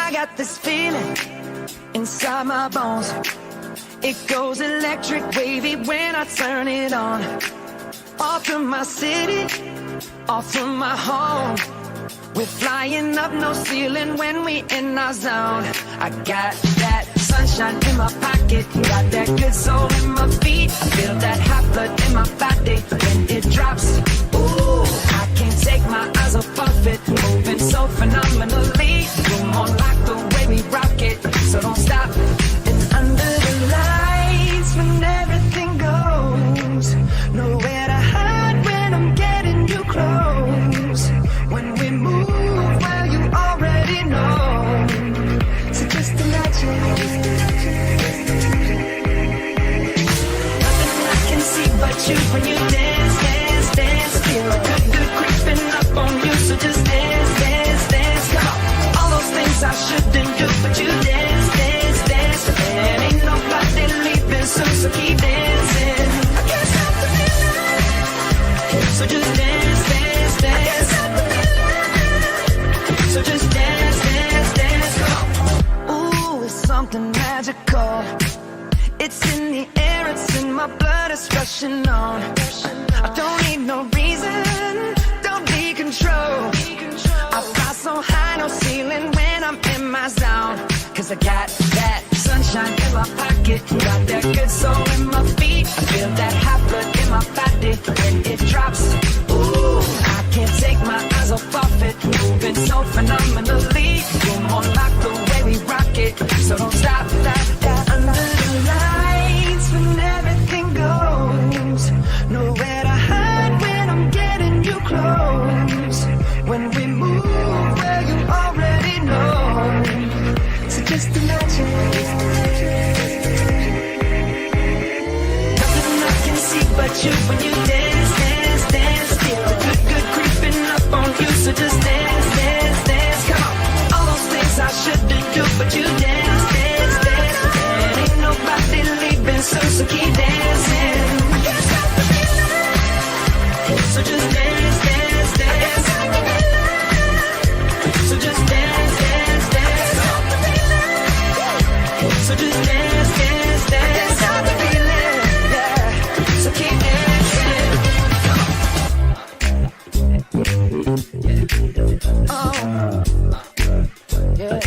I got this feeling inside my bones. It goes electric wavy when I turn it on. Off from my city, off from my home. We're flying up, no ceiling when we in our zone. I got that sunshine in my pocket, got that good soul in my feet. I feel that hot blood in my body when it drops. Ooh, I can't take my eyes off of it, moving so phenomenally. You're more like the way we rock it, so don't stop. It's under the lights when everything goes. Nowhere to hide when I'm getting you close. When we move, well, you already know. So just imagine. Nothing I can see but you when you dance, dance, dance. Feel good, good creeping up on you. So just dance, dance, dance. Come on. All those things I shouldn't do, but you dance, dance, dance. And ain't nobody leaving soon, so keep dancing. I can't stop the feeling. So just dance, dance, dance. So just dance, dance, dance. Ooh, it's something magical. It's in the air, it's in my blood, it's rushing on. I don't need no reason, don't be control. I fly so high, no ceiling when I'm in my zone. Cause I got that sunshine in my pocket, got that good soul in my feet. I feel that hot blood in my body when it drops. Ooh, I can't take my eyes off of it, moving so phenomenally. You're more like the way we rock it, so don't stop that. Under the lights when everything goes. Nowhere to hide when I'm getting you close. When we move, well, you already know. So just imagine. Nothing I can see but you when you dance, dance, dance. Feel the good, good creeping up on you. So just dance, dance, dance. Come on. All those things I shouldn't do, but you dance, dance, dance. And ain't nobody leaving soon, so keep dancing. I can't stop the feeling. So just dance, dance, dance. So just dance, dance, dance. So just dance, dance, dance. Stop the feeling, yeah. So keep dancing. Oh, yeah.